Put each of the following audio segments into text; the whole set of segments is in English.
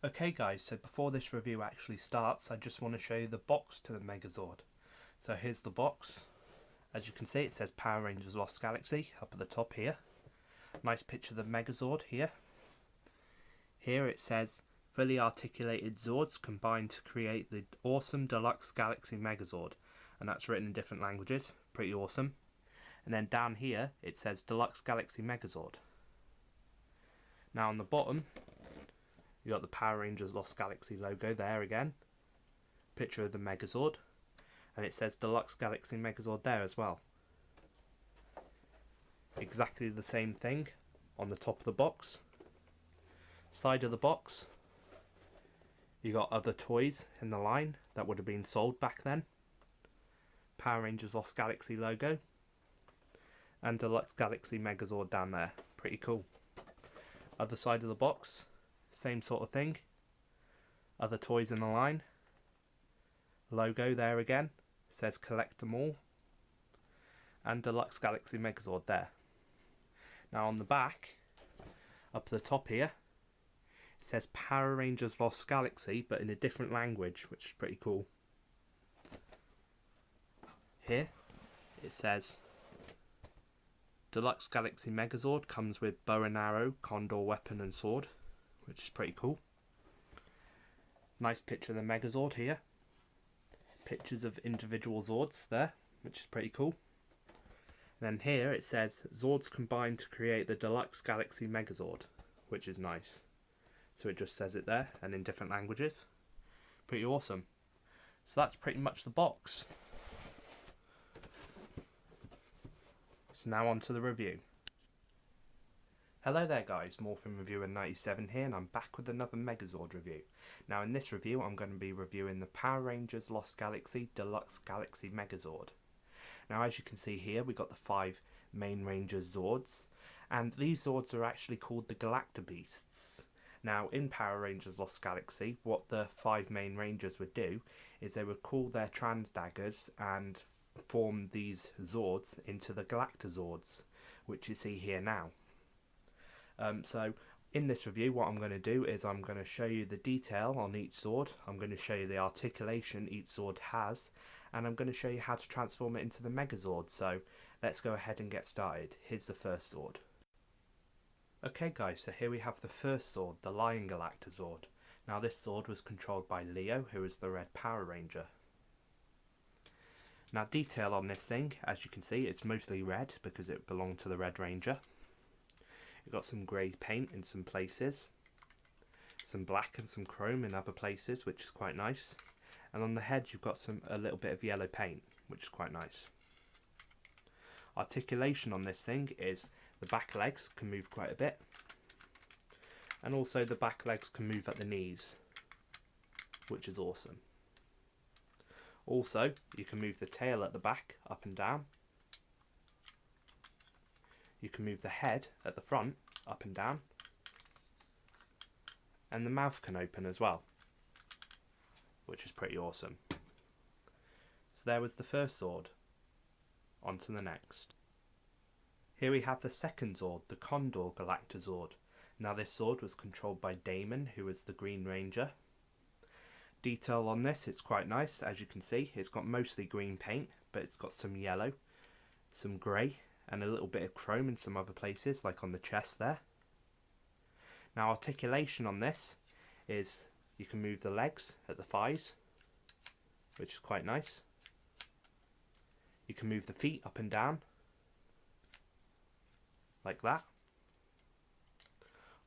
Okay guys, so before this review actually starts, I just want to show you the box to the Megazord. So here's the box. As you can see, it says Power Rangers Lost Galaxy up at the top here. Nice picture of the Megazord here. Here it says fully articulated Zords combined to create the awesome Deluxe Galaxy Megazord, and that's written in different languages. Pretty awesome. And then down here it says Deluxe Galaxy Megazord. Now on the bottom you got the Power Rangers Lost Galaxy logo there again, picture of the Megazord, and it says Deluxe Galaxy Megazord there as well. Exactly the same thing on the top of the box. Side of the box, you got other toys in the line that would have been sold back then. Power Rangers Lost Galaxy logo, and Deluxe Galaxy Megazord down there. Pretty cool. Other side of the box, same sort of thing. Other toys in the line. Logo there again. Says collect them all. And Deluxe Galaxy Megazord there. Now on the back, up the top here, it says Power Rangers Lost Galaxy, but in a different language, which is pretty cool. Here, it says Deluxe Galaxy Megazord comes with bow and arrow, condor weapon and sword, which is pretty cool. Nice picture of the Megazord here. Pictures of individual Zords there, which is pretty cool. And then here it says Zords combined to create the Deluxe Galaxy Megazord, which is nice. So it just says it there and in different languages. Pretty awesome. So that's pretty much the box. So now on to the review. Hello there guys, Morphin Reviewer 97 here, and I'm back with another Megazord review. Now in this review I'm going to be reviewing the Power Rangers Lost Galaxy Deluxe Galaxy Megazord. Now as you can see here we got the 5 main Rangers Zords, and these Zords are actually called the Galactus Beasts. Now in Power Rangers Lost Galaxy, what the 5 main Rangers would do is they would call their trans daggers and form these Zords into the Galactozords, which you see here now. So in this review what I'm going to do is I'm going to show you the detail on each Zord, I'm going to show you the articulation each Zord has, and I'm going to show you how to transform it into the Megazord. So let's go ahead and get started. Here's the first Zord. Okay guys, so here we have the first Zord, the Lion Galactozord. Now this Zord was controlled by Leo, who is the Red Power Ranger. Now detail on this thing, as you can see it's mostly red because it belonged to the Red Ranger. You've got some grey paint in some places, some black and some chrome in other places, which is quite nice. And on the head you've got a little bit of yellow paint, which is quite nice. Articulation on this thing is the back legs can move quite a bit, and also the back legs can move at the knees, which is awesome. Also you can move the tail at the back up and down. You can move the head at the front up and down, and the mouth can open as well, which is pretty awesome. So there was the first Zord. On to the next. Here we have the second Zord, the Condor Galactozord. Now this Zord was controlled by Damon, who is the Green Ranger. Detail on this, it's quite nice. As you can see, it's got mostly green paint, but it's got some yellow, some grey, and a little bit of chrome in some other places, like on the chest there. Now articulation on this is you can move the legs at the thighs, which is quite nice. You can move the feet up and down, like that.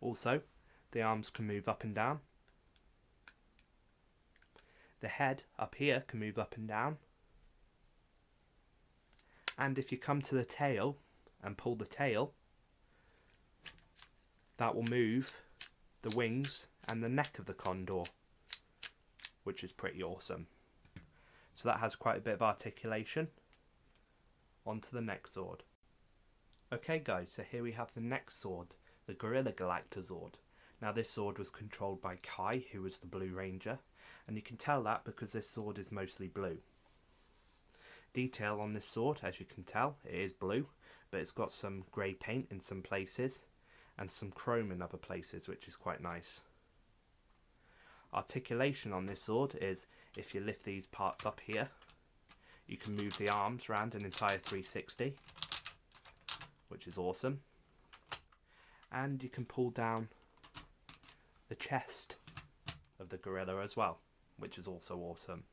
Also, the arms can move up and down. The head up here can move up and down. And if you come to the tail and pull the tail, that will move the wings and the neck of the Condor, which is pretty awesome. So that has quite a bit of articulation. On to the next Zord. Okay guys, so here we have the next Zord, the Gorilla Galactozord. Now this Zord was controlled by Kai, who was the Blue Ranger, and you can tell that because this Zord is mostly blue. Detail on this Zord, as you can tell, it is blue, but it's got some grey paint in some places and some chrome in other places, which is quite nice. Articulation on this sword is if you lift these parts up here, you can move the arms around an entire 360, which is awesome. And you can pull down the chest of the gorilla as well, which is also awesome.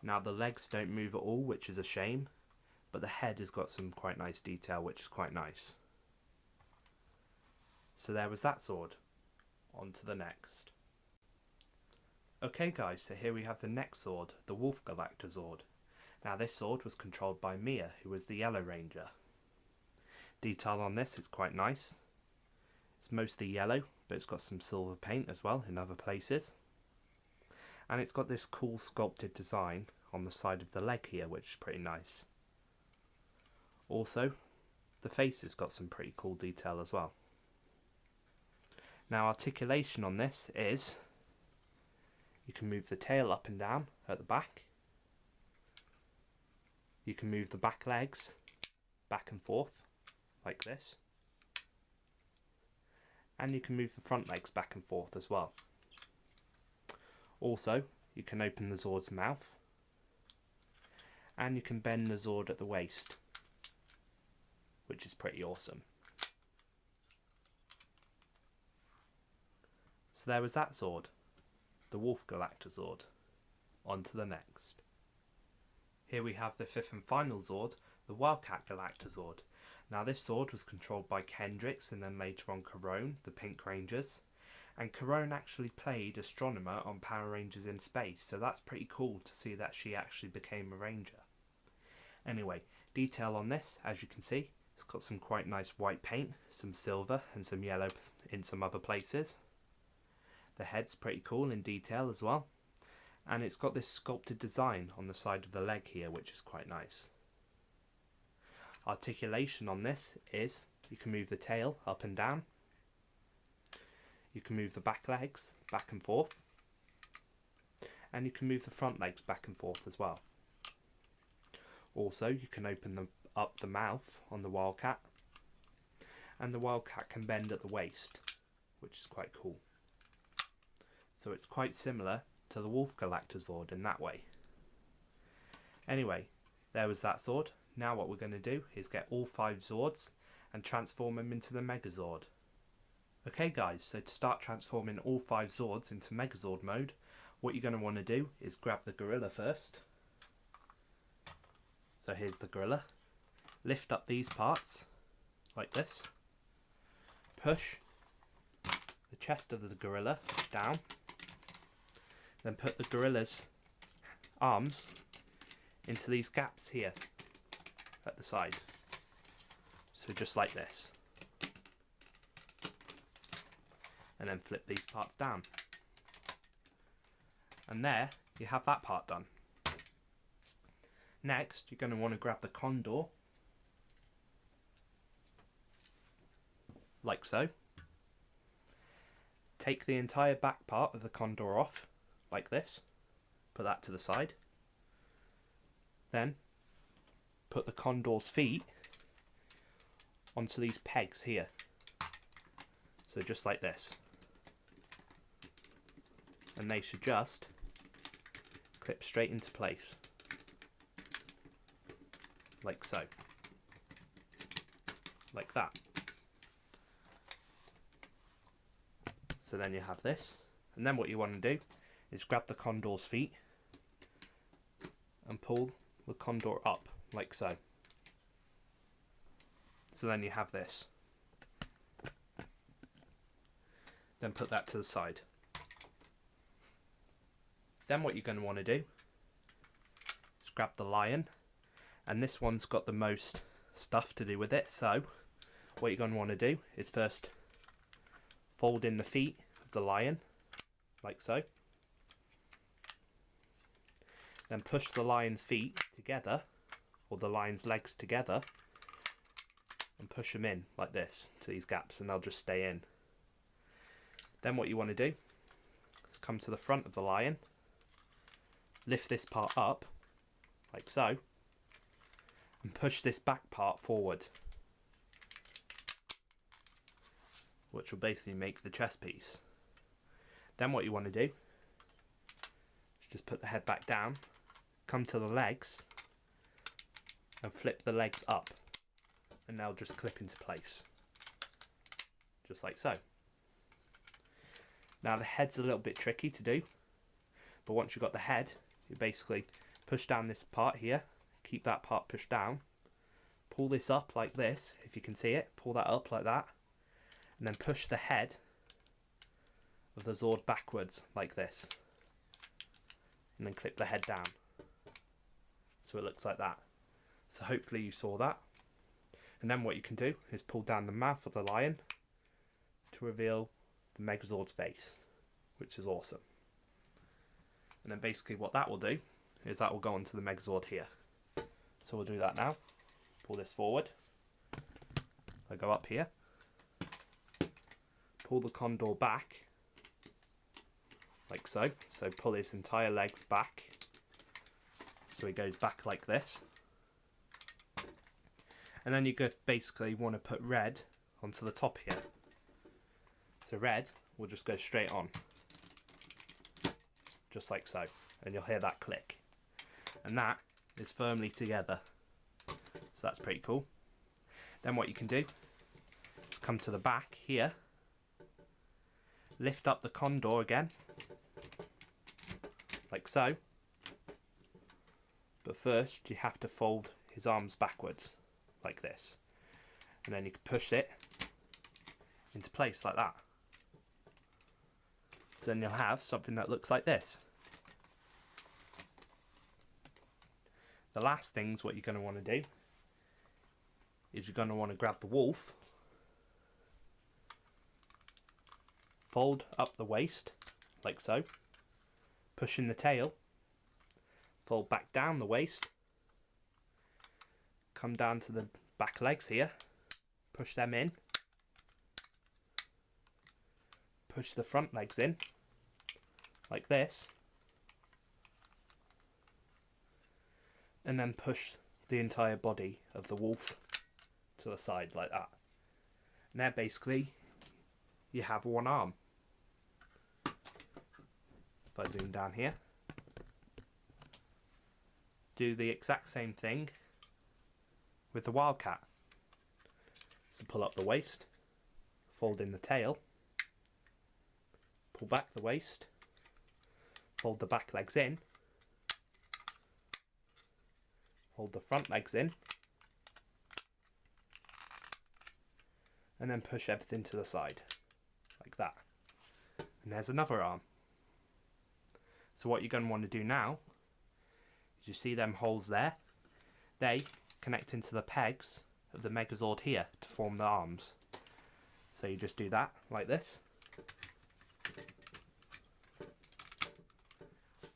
Now the legs don't move at all, which is a shame, but the head has got some quite nice detail, which is quite nice. So there was that sword. On to the next. Okay guys, so here we have the next sword, the Wolf Galactozord. Now this sword was controlled by Mia, who was the Yellow Ranger. Detail on this is quite nice. It's mostly yellow, but it's got some silver paint as well in other places. And it's got this cool sculpted design on the side of the leg here, which is pretty nice. Also, the face has got some pretty cool detail as well. Now articulation on this is, you can move the tail up and down at the back. You can move the back legs back and forth, like this. And you can move the front legs back and forth as well. Also, you can open the Zord's mouth. And you can bend the Zord at the waist, which is pretty awesome. So there was that sword, the Wolf Galactozord. On to the next. Here we have the fifth and final Zord, the Wildcat Galactozord. Now this sword was controlled by Kendrix and then later on Corone, the Pink Rangers. And Corone actually played Astronomer on Power Rangers in Space, so that's pretty cool to see that she actually became a Ranger. Anyway, detail on this, as you can see, it's got some quite nice white paint, some silver and some yellow in some other places. The head's pretty cool in detail as well. And it's got this sculpted design on the side of the leg here, which is quite nice. Articulation on this is, you can move the tail up and down. You can move the back legs back and forth. And you can move the front legs back and forth as well. Also, you can open up the mouth on the Wildcat. And the Wildcat can bend at the waist, which is quite cool. So it's quite similar to the Wolf Galactozord in that way. Anyway, there was that sword. Now what we're going to do is get all 5 Zords and transform them into the Megazord. Okay guys, so to start transforming all 5 Zords into Megazord mode, what you're going to want to do is grab the gorilla first. So here's the gorilla. Lift up these parts, like this. Push the chest of the gorilla down. Then put the gorilla's arms into these gaps here at the side. So just like this. And then flip these parts down. And there you have that part done. Next, you're going to want to grab the condor, like so. Take the entire back part of the condor off, like this. Put that to the side. Then put the condor's feet onto these pegs here. So just like this. And they should just clip straight into place. Like so. Like that. So then you have this. And then what you want to do is grab the condor's feet and pull the condor up, like so. So then you have this. Then put that to the side. Then what you're going to want to do is grab the lion, and this one's got the most stuff to do with it, so what you're going to want to do is first fold in the feet of the lion, like so. Then push the lion's feet together, or the lion's legs together, and push them in like this to these gaps, and they'll just stay in. Then what you want to do is come to the front of the lion, lift this part up, like so, and push this back part forward, which will basically make the chest piece. Then what you want to do just put the head back down, come to the legs and flip the legs up, and they'll just clip into place, just like so. Now the head's a little bit tricky to do, but once you've got the head, you basically push down this part here, keep that part pushed down, pull this up like this, if you can see it, pull that up like that, and then push the head of the Zord backwards like this, and then clip the head down so it looks like that. So hopefully you saw that. And then what you can do is pull down the mouth of the lion to reveal the Megazord's face, which is awesome. And then basically what that will do is that will go onto the Megazord here. So we'll do that now. Pull this forward. I go up here. Pull the condor back, like so. So pull his entire legs back. So he goes back like this. And then you basically want to put red onto the top here. So red will just go straight on, just like so, and you'll hear that click. And that is firmly together. So that's pretty cool. Then what you can do is come to the back here, lift up the condor again, like so. But first you have to fold his arms backwards, like this. And then you can push it into place like that. So then you'll have something that looks like this. The last things what you're going to want to do is you're going to want to grab the wolf, fold up the waist like so, push in the tail, fold back down the waist, come down to the back legs here, push them in, push the front legs in like this, and then push the entire body of the wolf to the side like that. And there basically you have one arm. If I zoom down here, do the exact same thing with the wildcat. So pull up the waist, fold in the tail, pull back the waist, fold the back legs in, fold the front legs in, and then push everything to the side like that. And there's another arm. So what you're going to want to do now is, you see them holes there, they connect into the pegs of the Megazord here to form the arms. So you just do that like this.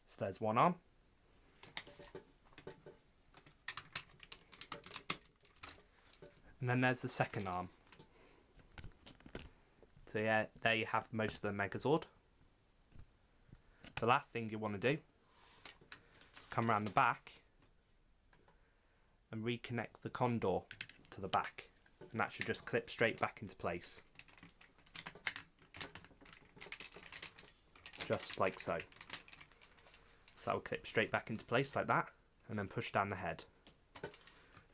So there's one arm. And then there's the second arm. So yeah, there you have most of the Megazord. The last thing you want to do is come around the back and reconnect the condor to the back, and that should just clip straight back into place, just like so. So that will clip straight back into place like that, and then push down the head,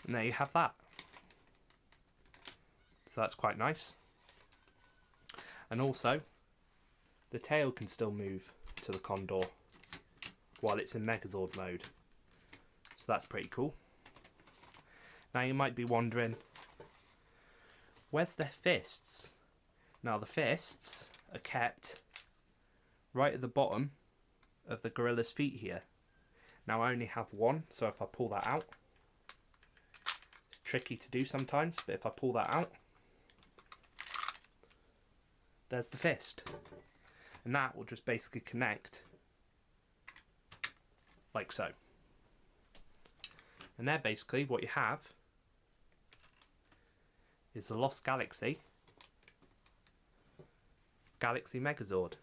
and there you have that. So that's quite nice. And also the tail can still move to the condor while it's in Megazord mode, so that's pretty cool. Now you might be wondering, where's the fists? Now the fists are kept right at the bottom of the gorilla's feet here. Now I only have one, so if I pull that out, it's tricky to do sometimes, but if I pull that out, there's the fist. And that will just basically connect like so. And there basically what you have is the Lost Galaxy Megazord.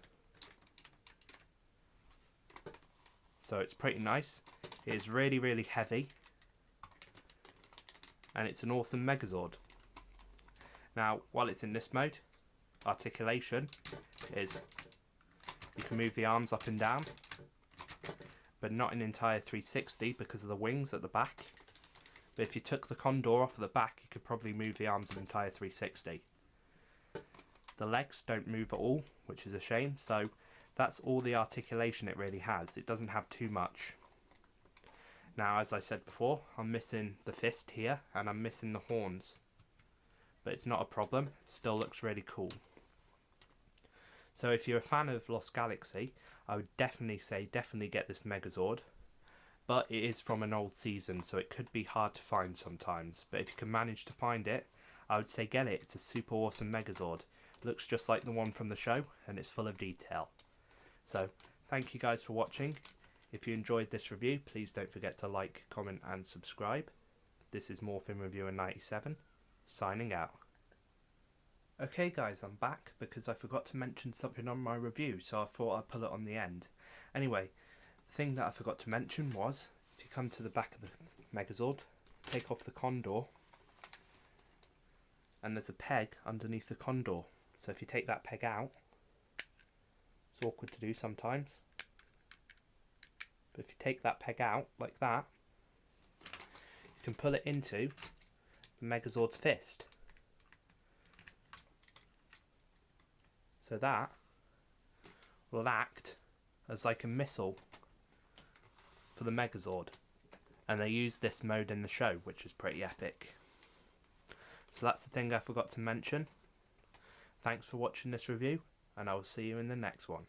So it's pretty nice. It is really, really heavy, and it's an awesome Megazord. Now, while it's in this mode, Articulation is you can move the arms up and down, but not an entire 360 because of the wings at the back. But if you took the condor off of the back, you could probably move the arms an entire 360. The legs don't move at all, which is a shame, so that's all the articulation it really has. It doesn't have too much. Now, as I said before, I'm missing the fist here, and I'm missing the horns. But it's not a problem, still looks really cool. So if you're a fan of Lost Galaxy, I would definitely say get this Megazord. But it is from an old season, so it could be hard to find sometimes. But if you can manage to find it, I would say get it. It's a super awesome Megazord. Looks just like the one from the show, and it's full of detail. So, thank you guys for watching. If you enjoyed this review, please don't forget to like, comment and subscribe. This is Morphin Reviewer 97, signing out. Okay guys, I'm back because I forgot to mention something on my review, so I thought I'd put it on the end. Anyway, the thing that I forgot to mention was, if you come to the back of the Megazord, take off the condor, and there's a peg underneath the condor. So if you take that peg out, it's awkward to do sometimes, but if you take that peg out like that, you can pull it into the Megazord's fist. So that will act as like a missile for the Megazord, and they use this mode in the show, which is pretty epic. So that's the thing I forgot to mention. Thanks for watching this review, and I will see you in the next one.